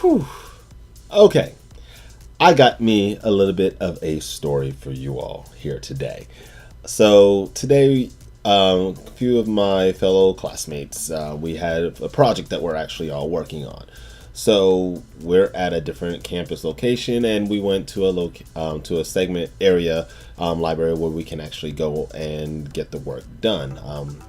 Whew. Okay, I got me a little bit of a story for you all here today. So today, a few of my fellow classmates, we had a project that we're actually all working on. So we're at a different campus location, and we went to to a segment area library where we can actually go and get the work done.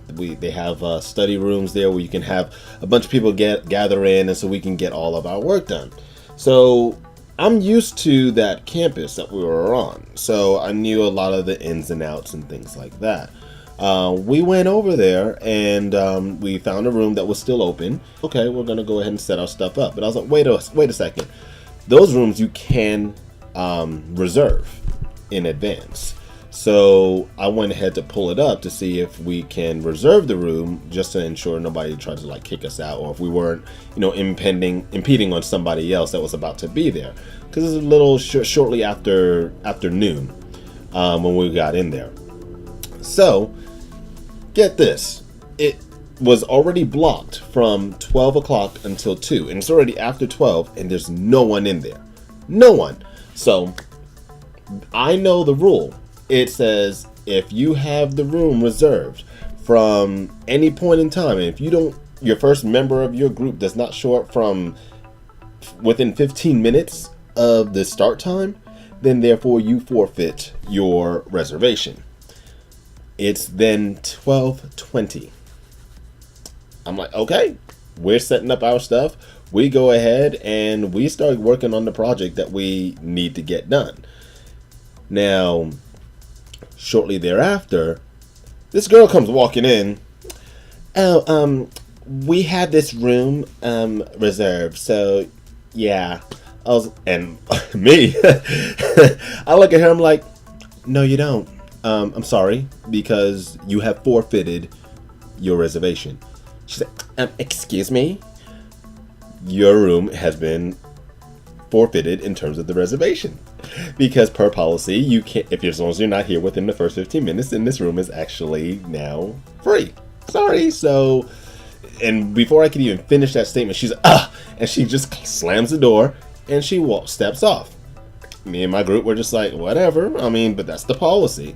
They have study rooms there where you can have a bunch of people gather in, and so we can get all of our work done. So I'm used to that campus that we were on, so I knew a lot of the ins and outs and things like that. We went over there and we found a room that was still open. Okay, we're gonna go ahead and set our stuff up. But I was like, wait a second. Those rooms you can reserve in advance. So I went ahead to pull it up to see if we can reserve the room, just to ensure nobody tried to like kick us out, or if we weren't, impeding on somebody else that was about to be there. Because it was a little shortly after noon when we got in there. So get this, it was already blocked from 12 o'clock until 2, and it's already after 12, and there's no one in there. No one. So I know the rule. It says if you have the room reserved from any point in time, and if your first member of your group does not show up from within 15 minutes of the start time, then therefore you forfeit your reservation. It's then 12:20. I'm like, okay, we're setting up our stuff. We go ahead and we start working on the project that we need to get done. Now, shortly thereafter, this girl comes walking in. Oh, we had this room reserved, so yeah. And me, I look at her, I'm like, no, you don't. I'm sorry, because you have forfeited your reservation. She said, excuse me? Your room has been forfeited in terms of the reservation. Because per policy, you can't, as long as you're not here within the first 15 minutes, then this room is actually now free. Sorry. So, and before I could even finish that statement, she's and she just slams the door and she steps off. Me and my group were just like, whatever. But that's the policy.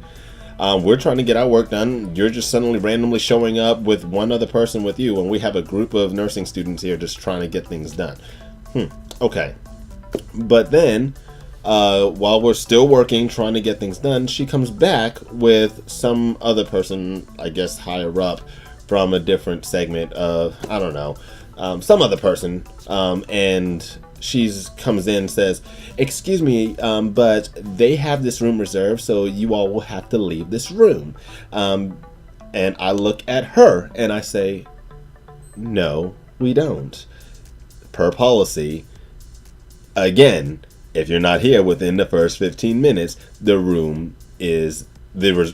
We're trying to get our work done. You're just suddenly randomly showing up with one other person with you, and we have a group of nursing students here just trying to get things done. Okay. But then, while we're still working, trying to get things done, she comes back with some other person, I guess higher up, from a different segment of, I don't know, some other person, and she comes in and says, excuse me, but they have this room reserved, so you all will have to leave this room. And I look at her and I say, no, we don't. Per policy, again, if you're not here within the first 15 minutes, the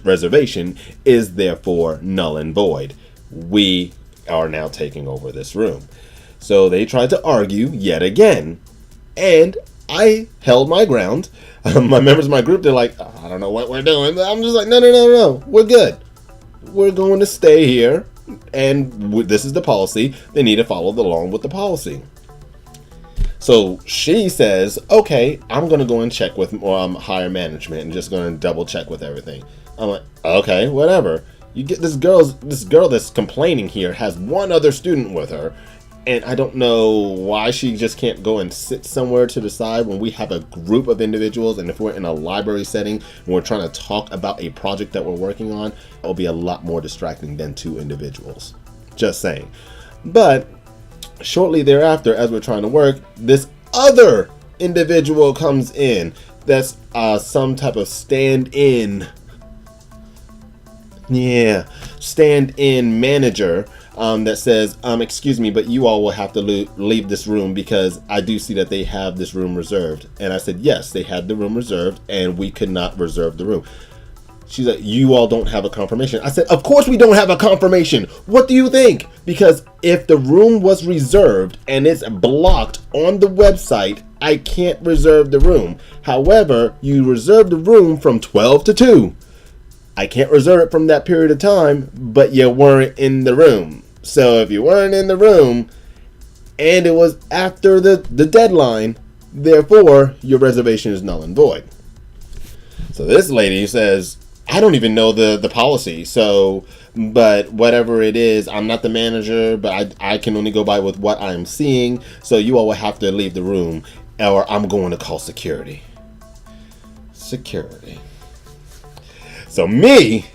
reservation is therefore null and void. We are now taking over this room. So they tried to argue yet again, and I held my ground. My members of my group, they're like, I don't know what we're doing. But I'm just like, no, we're good. We're going to stay here, and this is the policy. They need to follow along with the policy. So she says, okay, I'm going to go and check with higher management and just going to double check with everything. I'm like, okay, whatever. You get this girl that's complaining here has one other student with her, and I don't know why she just can't go and sit somewhere to the side when we have a group of individuals, and if we're in a library setting and we're trying to talk about a project that we're working on, it'll be a lot more distracting than two individuals. Just saying. But shortly thereafter, as we're trying to work, this other individual comes in that's some type of stand-in manager that says, excuse me, but you all will have to leave this room because I do see that they have this room reserved. And I said, yes, they had the room reserved and we could not reserve the room. She's like, you all don't have a confirmation. I said, of course we don't have a confirmation. What do you think? Because if the room was reserved and it's blocked on the website, I can't reserve the room. However, you reserved the room from 12 to 2. I can't reserve it from that period of time, but you weren't in the room. So if you weren't in the room, and it was after the deadline. Therefore, your reservation is null and void. So this lady says, I don't even know the policy. So, but whatever it is, I'm not the manager, but I can only go by with what I'm seeing. So you all will have to leave the room or I'm going to call security. Security. So me,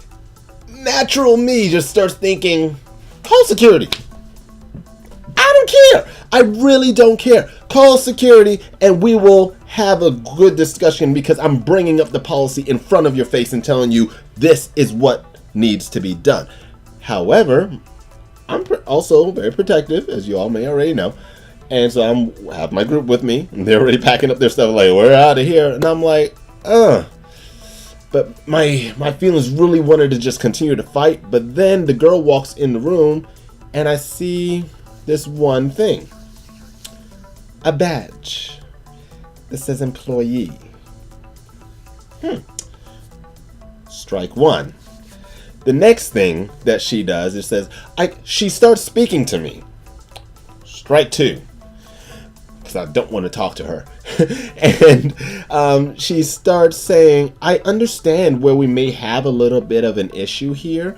natural me, just starts thinking, call security. I don't care. I really don't care. Call security and we will have a good discussion because I'm bringing up the policy in front of your face and telling you this is what needs to be done. However, I'm also very protective, as you all may already know. And so I have my group with me and they're already packing up their stuff like, we're out of here. And I'm like, But my feelings really wanted to just continue to fight. But then the girl walks in the room and I see this one thing. A badge that says employee. Strike one. The next thing that she does is says, she starts speaking to me. Strike two. Because I don't want to talk to her. And she starts saying, I understand where we may have a little bit of an issue here.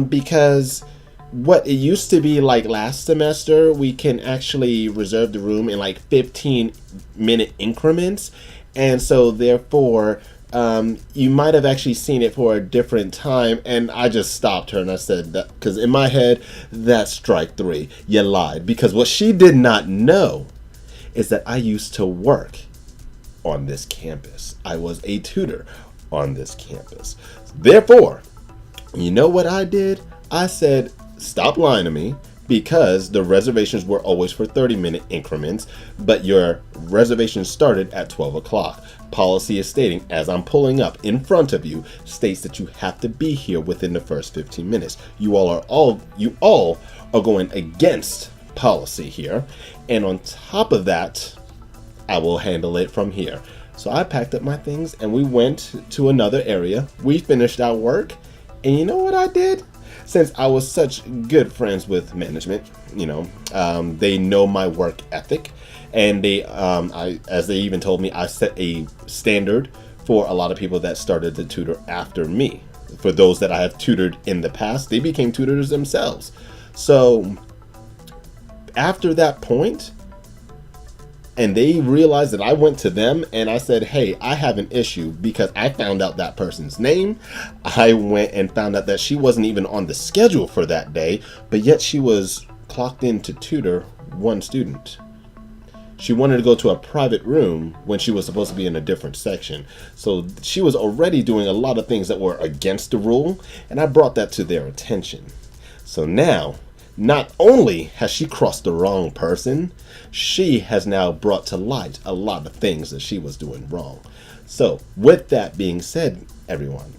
Because what it used to be like last semester, we can actually reserve the room in like 15-minute increments. And so therefore, you might have actually seen it for a different time. And I just stopped her and I said that because in my head, that's strike three. You lied. Because what she did not know is that I used to work on this campus. I was a tutor on this campus. Therefore, you know what I did? I said, stop lying to me, because the reservations were always for 30-minute increments, but your reservation started at 12 o'clock. Policy is stating, as I'm pulling up in front of you, states that you have to be here within the first 15 minutes. You all are going against policy here, and on top of that, I will handle it from here. So I packed up my things and we went to another area. We finished our work, and you know what I did? Since I was such good friends with management, they know my work ethic, and as they even told me, I set a standard for a lot of people that started to tutor after me. For those that I have tutored in the past, they became tutors themselves. So after that point, and they realized that I went to them and I said, hey, I have an issue, because I found out that person's name. I went and found out that she wasn't even on the schedule for that day, but yet she was clocked in to tutor one student. She wanted to go to a private room when she was supposed to be in a different section. So she was already doing a lot of things that were against the rule, and I brought that to their attention. So now, not only has she crossed the wrong person, she has now brought to light a lot of things that she was doing wrong. So with that being said, everyone,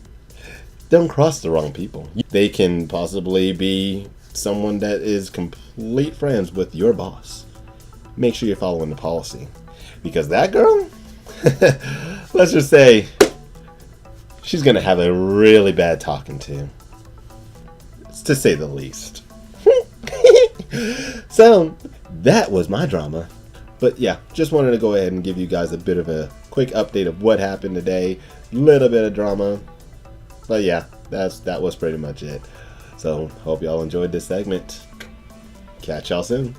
don't cross the wrong people. They can possibly be someone that is complete friends with your boss. Make sure you're following the policy, because that girl, let's just say, she's going to have a really bad talking to, say the least. So that was my drama. But yeah, just wanted to go ahead and give you guys a bit of a quick update of what happened today. Little bit of drama. But yeah, that was pretty much it. So hope y'all enjoyed this segment. Catch y'all soon.